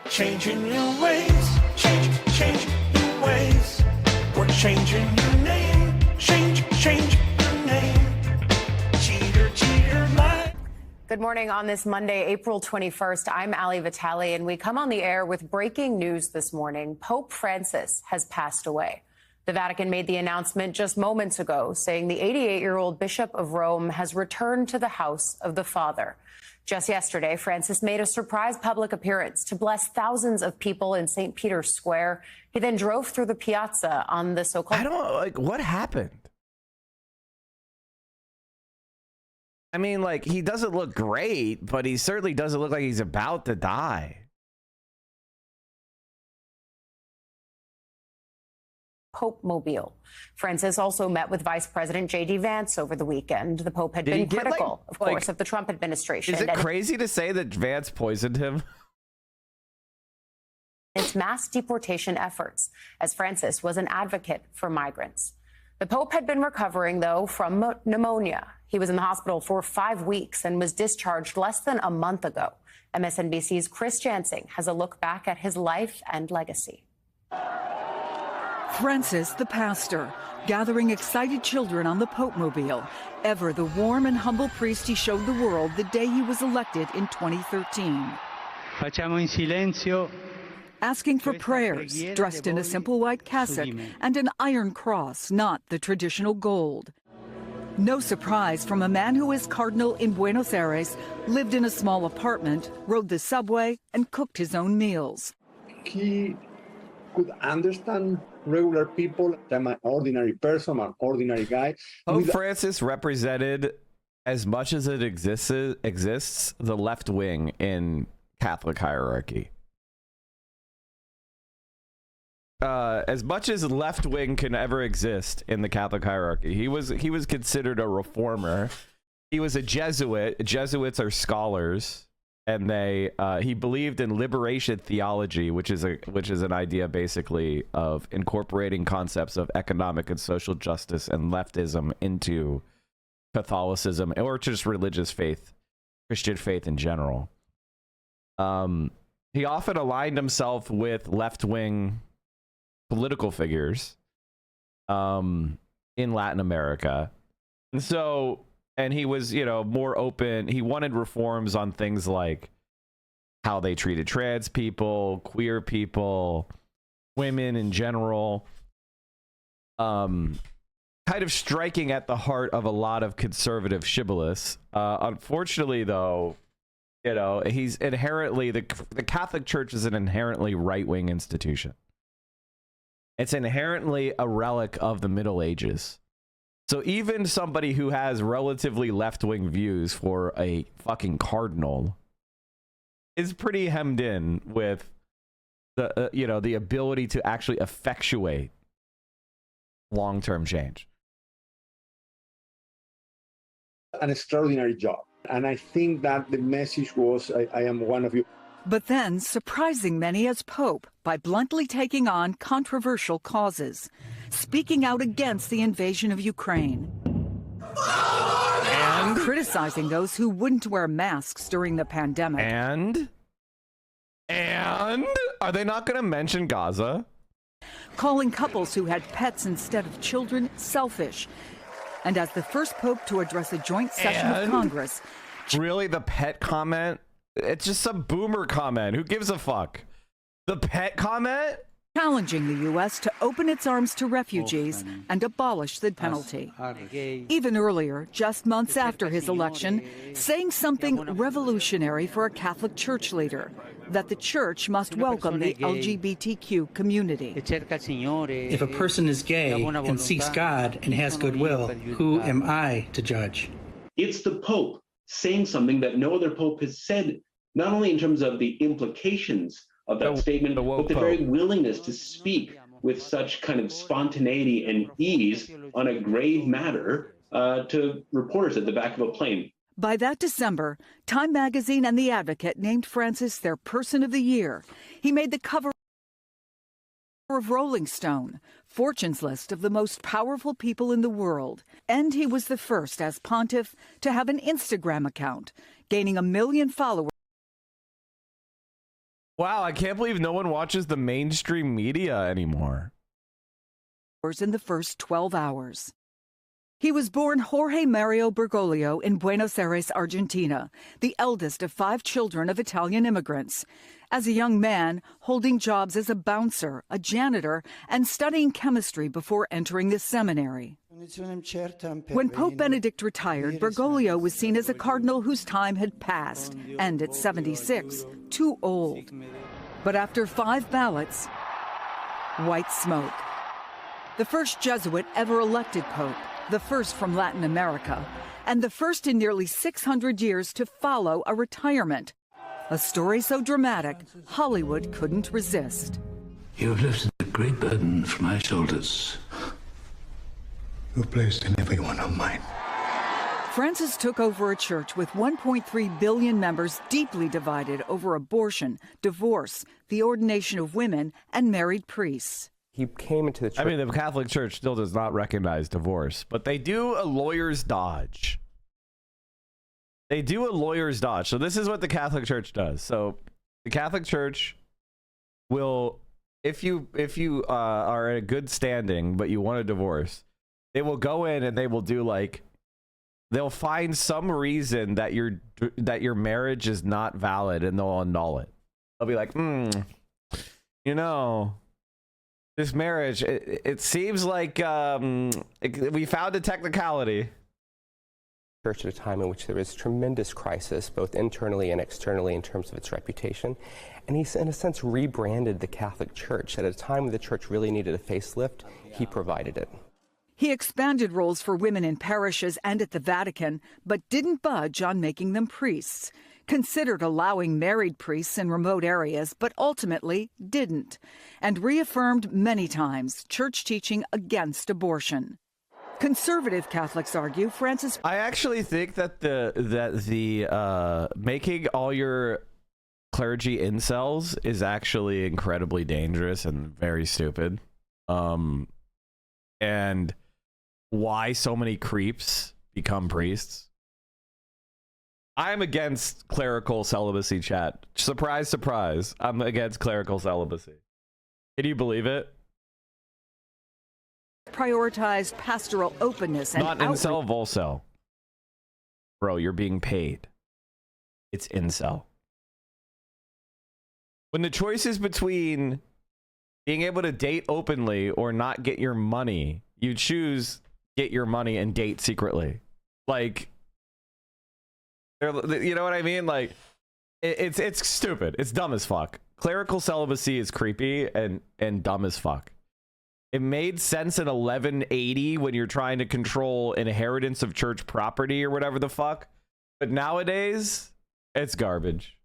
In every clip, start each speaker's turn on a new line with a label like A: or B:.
A: Changing your ways, change your ways. We're changing your name, change your name. Cheater, lie.
B: Good morning on this Monday, April 21st. I'm Ali Vitale, and we come on the air with breaking news this morning. Pope Francis has passed away. The Vatican made the announcement just moments ago, saying the 88-year-old Bishop of Rome has returned to the house of the Father. Just yesterday, Francis made a surprise public appearance to bless thousands of people in St. Peter's Square. He then drove through the piazza on the so-called...
C: What happened? I mean, he doesn't look great, but he certainly doesn't look like he's about to die.
B: Pope Mobile. Francis also met with Vice President J.D. Vance over the weekend. The Pope had been critical, of course, of the Trump administration.
C: Is it crazy to say that Vance poisoned him?
B: Its mass deportation efforts, as Francis was an advocate for migrants. The Pope had been recovering, though, from pneumonia. He was in the hospital for 5 weeks and was discharged less than a month ago. MSNBC's Chris Jansing has a look back at his life and legacy.
D: Francis, the pastor, gathering excited children on the Pope Mobile, ever the warm and humble priest he showed the world the day he was elected in 2013.
E: Facciamo in silenzio.
D: Asking for prayers, dressed in a simple white cassock and an iron cross, not the traditional gold. No surprise from a man who is cardinal in Buenos Aires, lived in a small apartment, rode the subway, and cooked his own meals.
F: He could understand regular people. I'm an ordinary person, an ordinary guy.
C: Pope Francis represented, as much as it exists, the left wing in Catholic hierarchy. As much as left wing can ever exist in the Catholic hierarchy, he was considered a reformer. He was a Jesuit. Jesuits are scholars, and he believed in liberation theology, which is an idea basically of incorporating concepts of economic and social justice and leftism into Catholicism or just religious faith, Christian faith in general. He often aligned himself with left-wing political figures in Latin America, and he was, more open. He wanted reforms on things like how they treated trans people, queer people, women in general. Kind of striking at the heart of a lot of conservative shibboleths. Unfortunately, though, he's inherently the Catholic Church is an inherently right-wing institution. It's inherently a relic of the Middle Ages. So even somebody who has relatively left-wing views for a fucking cardinal is pretty hemmed in with the, the ability to actually effectuate long-term change.
F: An extraordinary job. And I think that the message was, I am one of you.
D: But then surprising many as Pope by bluntly taking on controversial causes, speaking out against the invasion of Ukraine, and criticizing those who wouldn't wear masks during the pandemic.
C: And are they not going to mention Gaza?
D: Calling couples who had pets instead of children selfish. And as the first Pope to address a joint session of Congress.
C: Really, the pet comment? It's just some boomer comment. Who gives a fuck? The pet comment?
D: Challenging the U.S. to open its arms to refugees and abolish the penalty. Even earlier, just months after his election, saying something revolutionary for a Catholic Church leader, that the Church must welcome the LGBTQ community.
G: If a person is gay and seeks God and has goodwill, who am I to judge?
H: It's the Pope saying something that no other Pope has said, not only in terms of the implications of that statement, but the very willingness to speak with such kind of spontaneity and ease on a grave matter to reporters at the back of a plane.
D: By that December, Time magazine and The Advocate named Francis their Person of the Year. He made the cover of Rolling Stone, Fortune's list of the most powerful people in the world. And he was the first, as pontiff, to have an Instagram account, gaining 1 million followers
C: Wow, I can't believe no one watches the mainstream media anymore.
D: In the first 12 hours. He was born Jorge Mario Bergoglio in Buenos Aires, Argentina, the eldest of 5 children of Italian immigrants. As a young man, holding jobs as a bouncer, a janitor, and studying chemistry before entering the seminary. When Pope Benedict retired, Bergoglio was seen as a cardinal whose time had passed, and at 76, too old. But after 5 ballots, white smoke. The first Jesuit ever elected pope, the first from Latin America, and the first in nearly 600 years to follow a retirement. A story so dramatic, Hollywood couldn't resist.
I: You have lifted a great burden from my shoulders. You placed in every one of mine.
D: Francis took over a church with 1.3 billion members deeply divided over abortion, divorce, the ordination of women, and married priests.
J: He came into the church.
C: I mean, the Catholic Church still does not recognize divorce, but they do a lawyer's dodge. They do a lawyer's dodge. So this is what the Catholic Church does. So the Catholic Church will, if you are in a good standing, but you want a divorce, they will go in and they will do like, they'll find some reason that your marriage is not valid and they'll annul it. They'll be like, you know, this marriage, it seems like we found a technicality.
J: Church at a time in which there is tremendous crisis, both internally and externally, in terms of its reputation. And he's, in a sense, rebranded the Catholic Church. At a time when the church really needed a facelift, he provided it.
D: He expanded roles for women in parishes and at the Vatican, but didn't budge on making them priests. Considered allowing married priests in remote areas, but ultimately didn't, and reaffirmed many times church teaching against abortion. Conservative Catholics argue Francis.
C: I actually think that the making all your clergy incels is actually incredibly dangerous and very stupid. And why so many creeps become priests. I'm against clerical celibacy, chat. Surprise, surprise. I'm against clerical celibacy. Can you believe it?
D: Prioritized pastoral openness and
C: not incel, volcel. Bro, you're being paid. It's incel. When the choice is between being able to date openly or not get your money, you choose get your money and date secretly. Like, you know what I mean? Like, it's stupid. It's dumb as fuck. Clerical celibacy is creepy and dumb as fuck. It made sense in 1180 when you're trying to control inheritance of church property or whatever the fuck. But nowadays, it's garbage.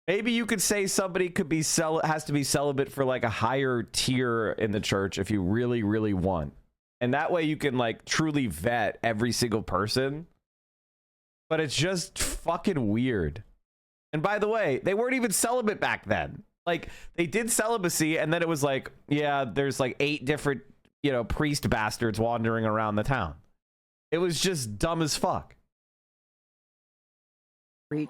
C: Maybe you could say somebody could be has to be celibate for like a higher tier in the church if you really, really want. And that way you can like truly vet every single person. But it's just fucking weird. And by the way, they weren't even celibate back then. Like, they did celibacy, and then it was like, yeah, there's like 8 different, you know, priest bastards wandering around the town. It was just dumb as fuck. Do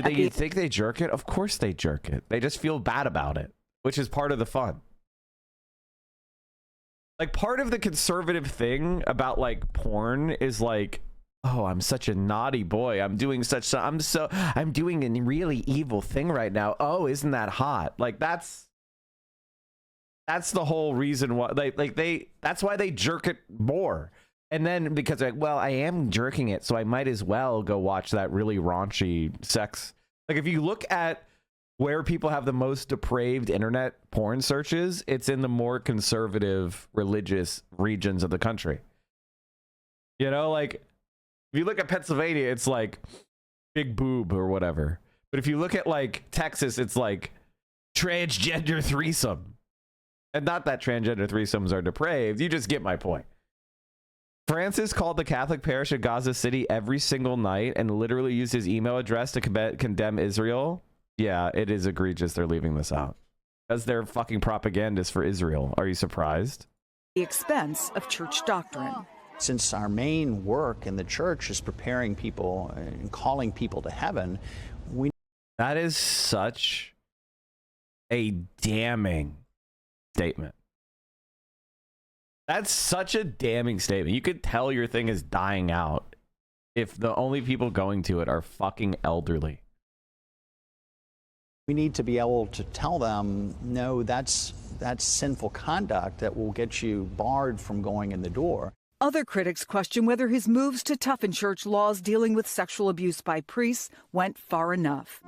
C: you think they jerk it? Of course they jerk it. They just feel bad about it, which is part of the fun. Like, part of the conservative thing about like porn is like, oh, I'm such a naughty boy. I'm doing a really evil thing right now. Oh, isn't that hot? Like, that's the whole reason why that's why they jerk it more. And then because like, well, I am jerking it, so I might as well go watch that really raunchy sex. Like, if you look at where people have the most depraved internet porn searches, it's in the more conservative religious regions of the country. You know, like, if you look at Pennsylvania, it's like big boob or whatever. But if you look at like Texas, it's like transgender threesome. And not that transgender threesomes are depraved. You just get my point. Francis called the Catholic parish of Gaza City every single night and literally used his email address to condemn Israel. Yeah, it is egregious they're leaving this out. Because they're fucking propagandists for Israel. Are you surprised?
D: The expense of church doctrine.
K: Since our main work in the church is preparing people and calling people to heaven, we
C: That is such a damning statement. That's such a damning statement. You could tell your thing is dying out if the only people going to it are fucking elderly.
K: We need to be able to tell them, no, that's sinful conduct that will get you barred from going in the door.
D: Other critics question whether his moves to toughen church laws dealing with sexual abuse by priests went far enough.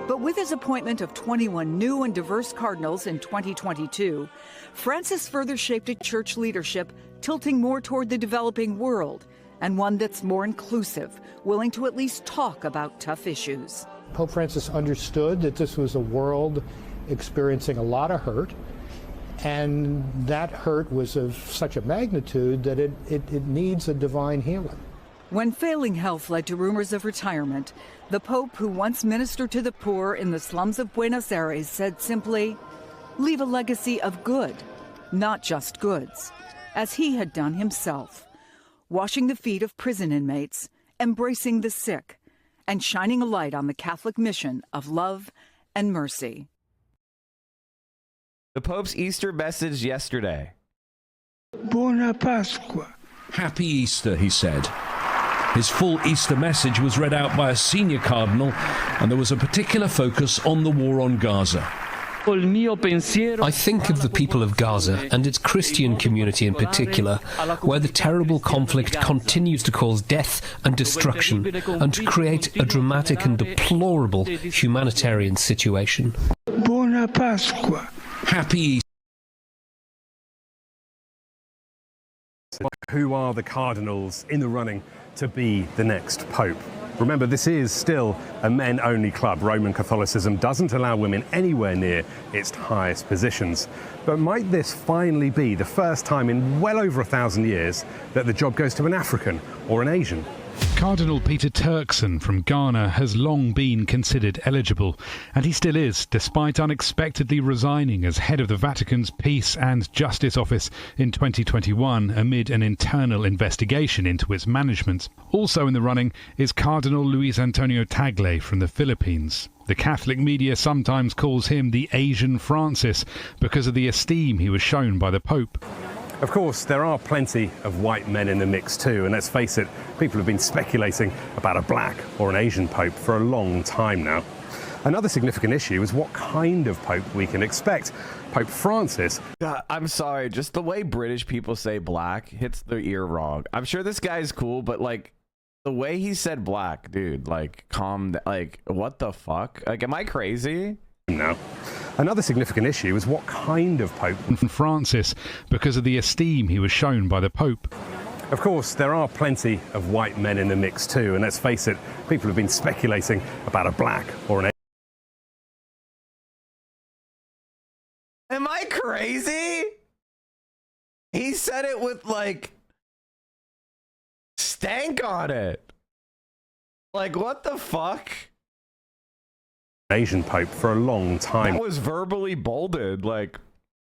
D: But with his appointment of 21 new and diverse cardinals in 2022, Francis further shaped a church leadership tilting more toward the developing world, and one that's more inclusive, willing to at least talk about tough issues.
L: Pope Francis understood that this was a world experiencing a lot of hurt, and that hurt was of such a magnitude that it needs a divine healing.
D: When failing health led to rumors of retirement, the Pope, who once ministered to the poor in the slums of Buenos Aires, said simply, "Leave a legacy of good, not just goods," as he had done himself, washing the feet of prison inmates, embracing the sick, and shining a light on the Catholic mission of love and mercy.
C: The Pope's Easter message yesterday.
M: Buona Pasqua.
N: Happy Easter, he said. His full Easter message was read out by a senior cardinal, and there was a particular focus on the war on Gaza.
O: I think of the people of Gaza and its Christian community in particular, where the terrible conflict continues to cause death and destruction and to create a dramatic and deplorable humanitarian situation.
M: Buona Pasqua.
N: Happy Easter.
P: Who are the cardinals in the running to be the next pope? Remember, this is still a men-only club. Roman Catholicism doesn't allow women anywhere near its highest positions. But might this finally be the first time in well over 1,000 years that the job goes to an African or an Asian?
Q: Cardinal Peter Turkson from Ghana has long been considered eligible, and he still is, despite unexpectedly resigning as head of the Vatican's Peace and Justice Office in 2021 amid an internal investigation into its management. Also in the running is Cardinal Luis Antonio Tagle from the Philippines. The Catholic media sometimes calls him the Asian Francis because of the esteem he was shown by the Pope.
P: Of course, there are plenty of white men in the mix too, and let's face it, people have been speculating about a black or an Asian pope for a long time now. Another significant issue is what kind of pope we can expect. Pope Francis...
C: I'm sorry, just the way British people say black hits their ear wrong. I'm sure this guy's cool, but like, the way he said black, dude, like, like, what the fuck? Like, am I crazy?
P: No. Another significant issue is what kind of pope
Q: Francis because of the esteem he was shown by the Pope.
P: Of course, there are plenty of white men in the mix too, and let's face it, people have been speculating about a black or an...
C: Am I crazy? He said it with like stank on it. Like, what the fuck?
P: Asian pope for a long time.
C: That was verbally bolded, like,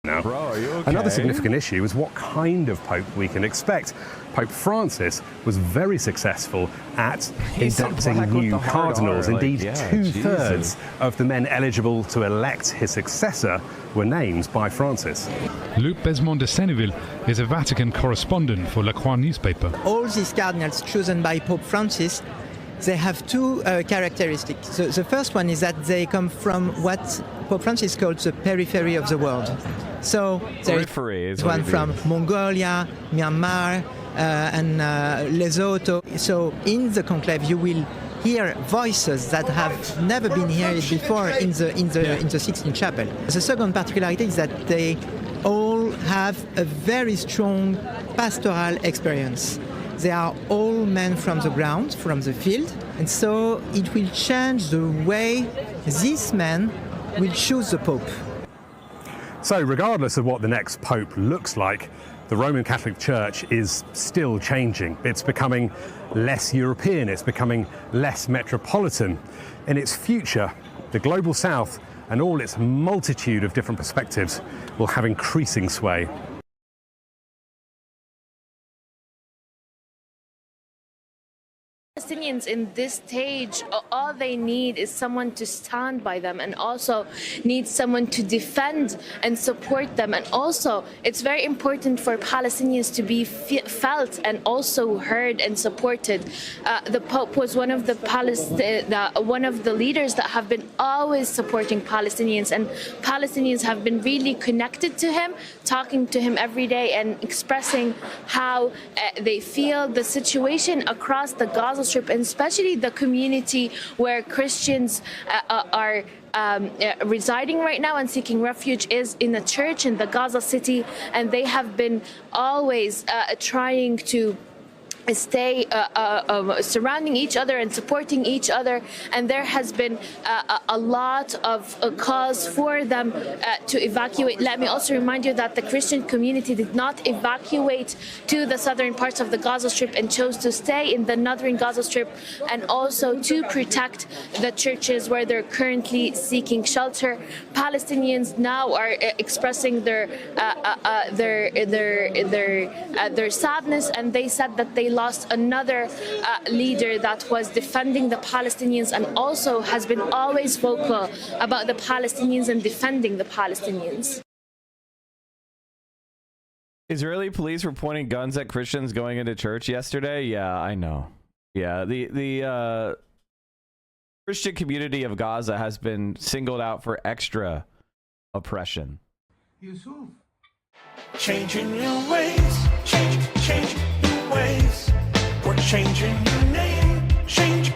P: no.
C: Bro, are you okay?
P: Another significant issue is what kind of pope we can expect. Pope Francis was very successful at inducting new cardinals. Indeed, two-thirds of the men eligible to elect his successor were named by Francis.
Q: Luc Besmond de Senneville is a Vatican correspondent for La Croix newspaper.
R: All these cardinals chosen by Pope Francis, they have two characteristics. The first one is that they come from what Pope Francis calls the periphery of the world. So there is one from Mongolia, Myanmar, and Lesotho. So in the conclave, you will hear voices that have never been heard before in the Sixtine Chapel. The second particularity is that they all have a very strong pastoral experience. They are all men from the ground, from the field, and so it will change the way these men will choose the Pope.
P: So regardless of what the next Pope looks like, the Roman Catholic Church is still changing. It's becoming less European, it's becoming less metropolitan. In its future, the Global South and all its multitude of different perspectives will have increasing sway.
S: Palestinian Palestinians in this stage, all they need is someone to stand by them, and also need someone to defend and support them. And also, it's very important for Palestinians to be felt and also heard and supported. The Pope was one of the leaders that have been always supporting Palestinians, and Palestinians have been really connected to him, talking to him every day and expressing how they feel the situation across the Gaza Strip, and especially the community where Christians are residing right now and seeking refuge is in a church in the Gaza city, and they have been always trying to stay surrounding each other and supporting each other, and there has been a lot of cause for them to evacuate. Let me also remind you that the Christian community did not evacuate to the southern parts of the Gaza Strip and chose to stay in the northern Gaza Strip, and also to protect the churches where they're currently seeking shelter. Palestinians now are expressing their sadness, and they said that they lost another leader that was defending the Palestinians and also has been always vocal about the Palestinians and defending the Palestinians.
C: Israeli police were pointing guns at Christians going into church yesterday. Yeah, I know. Yeah, the Christian community of Gaza has been singled out for extra oppression.
A: Yusuf. Changing your ways, change your ways. We're changing your name, change